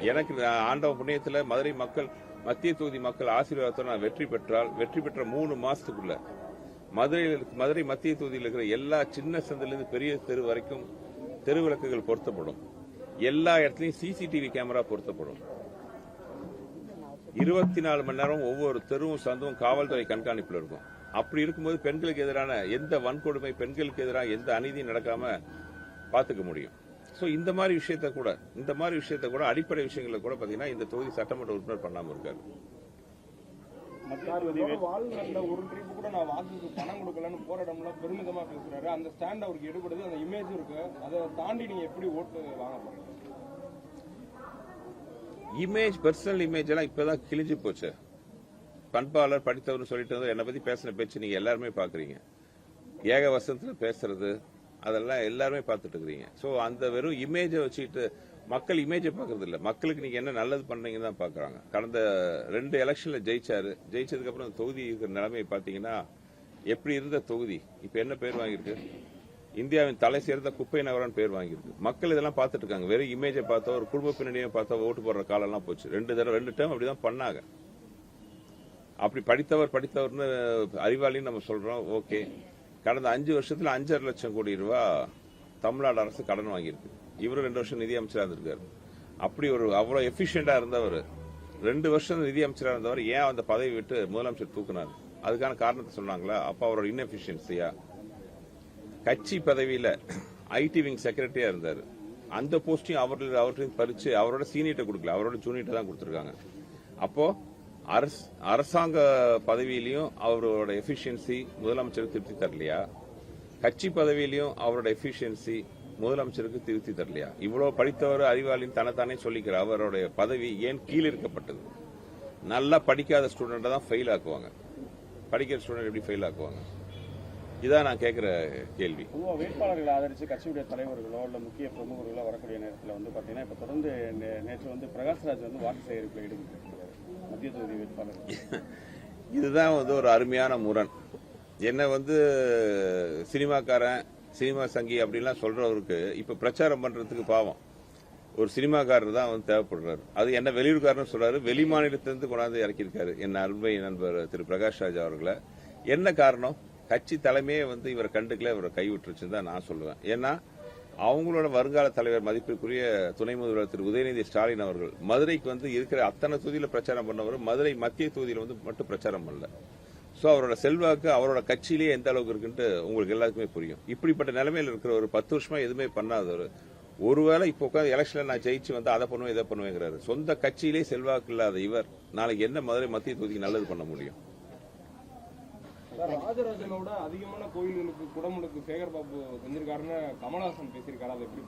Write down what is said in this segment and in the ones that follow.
எனக்கு ஆண்டவ புண்ணியத்தில் மதுரை மக்கள் மத்திய தொகுதி மக்கள் ஆசீர்வாதத்தோடு நான் வெற்றி பெற்ற 3 மாசத்துக்குள்ள மதுரை மத்திய தொகுதியில் இருக்கிற எல்லா சின்ன சந்திலிருந்து பெரிய தெரு வரைக்கும் தெருவிளக்குகள் பொருத்தப்படும். எல்லா இடத்துலையும் சிசிடிவி கேமரா பொருத்தப்படும். 24 மணி நேரம் ஒவ்வொரு தெருவும் சந்தும் காவல்துறை கண்காணிப்பில் இருக்கும். அப்படி இருக்கும்போது பெண்களுக்கு எதிரான எந்த வன்கொடுமை, பெண்களுக்கு எதிராக எந்த அநீதியும் நடக்காம பாத்துக்க முடியும். சோ இந்த மாதிரி விஷயத்த கூட அடிப்படை விஷயங்களை கூட பாத்தீங்கன்னா இந்த தொகுதி சட்டமன்ற உறுப்பினர் பண்ணாம இருக்காரு. வாழ்நாள்ல ஒரு ட்ரிப் கூட நான் வாக்குக்கு பணம் கொடுக்கலன்னு போராடம்ல பெருமிதமா பேசுறாரு. அந்த ஸ்டாண்ட் அவருக்கு எடுபடுது, அந்த இமேஜ் இருக்கு. அதை தாண்டி நீங்க எப்படி ஓட்டு வாங்க போறீங்க? பர்சனல் இமேஜ் எல்லாம் இப்பதான் கிழிஞ்சு போச்சு. பண்பாளர் படித்தவர் சொல்லிட்டு என்னை பத்தி பேசின பேச்சு நீங்க எல்லாருமே பாக்குறீங்க. ஏக வசனத்துல பேசுறது அதெல்லாம் எல்லாருமே பார்த்துட்டு இருக்கிறீங்க. சோ அந்த வெறும் இமேஜை வச்சுக்கிட்டு மக்கள் இமேஜை பாக்குறது இல்ல. மக்களுக்கு நீங்க என்ன நல்லது பண்றீங்கன்னு தான் பாக்குறாங்க. கடந்த 2 எலெக்ஷன்ல ஜெயிச்சதுக்கு அப்புறம் தொகுதி இருக்கிற நிலைமையை பாத்தீங்கன்னா எப்படி இருந்த தொகுதி இப்ப என்ன பேர் வாங்கியிருக்கு? இந்தியாவின் தலை சேர்ந்த குப்பை நகரம் பேர் வாங்கியிருக்கு. மக்கள் இதெல்லாம் பார்த்துட்டு இருக்காங்க. வெறும் இமேஜை பார்த்தா ஒரு குடும்ப பின்னணியை பார்த்தா ஓட்டு போடுற காலம் எல்லாம் போச்சு. 2 டேர்ம் அப்படிதான் பண்ணாங்க. அப்படி படித்தவர்னு அறிவாளின்னு நம்ம சொல்றோம். ஓகே, கடந்த 5 வருஷத்துல 5.5 லட்சம் கோடி ரூபாய் தமிழ்நாடு அரசு கடன் வாங்கியிருக்கு. இவரு 2 வருஷம் நிதி அமைச்சரா இருந்திருக்காரு. அப்படி அவ்வளவு எபிஷியண்டா இருந்தவர் 2 வருஷம் நிதி அமைச்சரா இருந்தவர் ஏன் அந்த பதவி விட்டு முதலமைச்சர் தூக்குனார்? அதுக்கான காரணத்தை சொன்னாங்களா? அப்ப அவரோட இன்எபிஷியன்சியா? கட்சி பதவியில ஐடி விங் செக்ரட்டரியா இருந்தாரு. அந்த போஸ்டையும் அவர்களையும் பறிச்சு அவரோட சீனியர்ட்ட கொடுக்கல, அவரோட ஜூனியர்ட்ட தான் கொடுத்திருக்காங்க. அப்போ அரசாங்க பதவியிலையும் அவரோட எபிஷியன்சி முதலமைச்சருக்கு திருப்தி தரலையா? கட்சி பதவியிலையும் அவரோட எபிஷியன்சி முதலமைச்சருக்கு திருப்தி தரலையா? இவ்வளவு படித்தவர் அறிவாளின்னு தன்னைத்தானே சொல்லிக்கிற அவருடைய பதவி ஏன் கீழிருக்கப்பட்டது? நல்லா படிக்காத ஸ்டூடெண்ட் தான் ஃபெயில் ஆக்குவாங்க. படிக்கிற ஸ்டூடெண்ட் எப்படி ஃபெயில் ஆக்குவாங்க? இதான் நான் கேட்கிற கேள்வி. வேட்பாளர்களை ஆதரிச்சு கட்சியுடைய தலைவர்களோ இல்ல முக்கிய பிரமுகர்களோ வரக்கூடிய நேரத்தில் பாத்தீங்கன்னா இப்ப தொடர்ந்து நேற்று பிரகாஷ்ராஜ் வாக்கு சேகரிப்பில் ஈடுபட்டிருக்கிறார் மத்திய தொகுதி வேட்பாளர். இதுதான் ஒரு அருமையான முரண். என்ன சினிமாக்காரன் சினிமா சங்கி அப்படின்லாம் சொல்றவருக்கு இப்ப பிரச்சாரம் பண்றதுக்கு பாவம் ஒரு சினிமாக்காரர் தான் தேவைப்படுறாரு. அது என்ன வெளியூர்காரன்னு சொல்றாரு. வெளி மாநிலத்திலிருந்து கொண்டாந்து இறக்கியிருக்காரு என் அன்பை நண்பர் திரு பிரகாஷ்ராஜ் அவர்களை. என்ன காரணம்? கட்சி தலைமையே இவரை கண்டுக்கல, இவரை கைவிட்டுருச்சுன்னு தான் நான் சொல்லுவேன். ஏன்னா அவங்களோட வருங்கால தலைவர் மதிப்பிற்குரிய துணை முதல்வர் திரு உதயநிதி ஸ்டாலின் அவர்கள் மதுரைக்கு இருக்கிற அத்தனை தொகுதியில பிரச்சாரம் பண்ணவர் மதுரை மத்திய தொகுதியில மட்டும் பிரச்சாரம் பண்ணல. சோ அவரோட செல்வாக்கு அவரோட கட்சியிலேயே எந்த அளவுக்கு இருக்குன்ட்டு உங்களுக்கு எல்லாருக்குமே புரியும். இப்படிப்பட்ட நிலைமையில இருக்கிற ஒரு 10 வருஷமா எதுவுமே பண்ணாதவர் ஒருவேளை இப்போ உட்காந்து எலெக்ஷன்ல நான் ஜெயிச்சு அதை பண்ணுவேன் இதை பண்ணுவேங்கிறாரு. சொந்த கட்சியிலே செல்வாக்கு இல்லாத இவர் நாளைக்கு என்ன மதுரை மத்திய தொகுதிக்கு நல்லது பண்ண முடியும்? ராஜராஜனோட அதிகமான கோயில்களுக்கு குடமுழுக்கு சேகர் பாபு செஞ்சிருக்காருன்னு கமலஹாசன் பேசியிருக்காரு. அதை எப்படி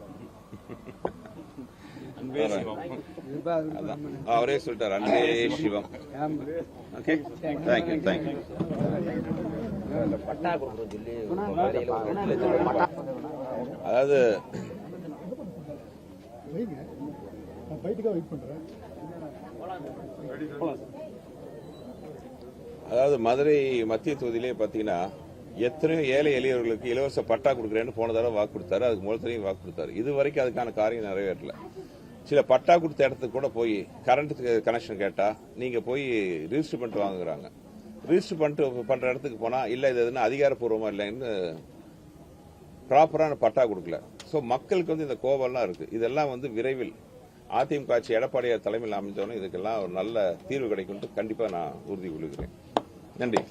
அவரே சொல்லிட்டார், அன்பே சிவம். அதாவது மதுரை மத்திய தொகுதியிலே பாத்தீங்கன்னா எத்தனையோ ஏழை எளியவர்களுக்கு இலவச பட்டா கொடுக்குறேன்னு போன தடவை வாக்கு கொடுத்தாரு. அதுக்கு முதல் வாக்கு கொடுத்தாரு. இது வரைக்கும் அதுக்கான காரியம் நிறைவேற்றல. சில பட்டா கொடுத்த இடத்துக்கு கூட போய் கரண்ட் கனெக்ஷன் கேட்டா நீங்க போய் ரிஜிஸ்டர் பண்ணிட்டு வாங்குறாங்க. ரிஜிஸ்டர் பண்ணிட்டு பண்ற இடத்துக்கு போனா இல்ல இது எதுனா அதிகாரப்பூர்வமா இல்லைன்னு ப்ராப்பரான பட்டா கொடுக்கல. சோ மக்களுக்கு இந்த கோபம்லாம் இருக்கு. இதெல்லாம் விரைவில் அதிமுக ஆட்சி எடப்பாடியார் தலைமையில் அமைஞ்சோன்னு இதுக்கெல்லாம் ஒரு நல்ல தீர்வு கிடைக்கும் கண்டிப்பா நான் உறுதி கொள்கிறேன். நன்றி.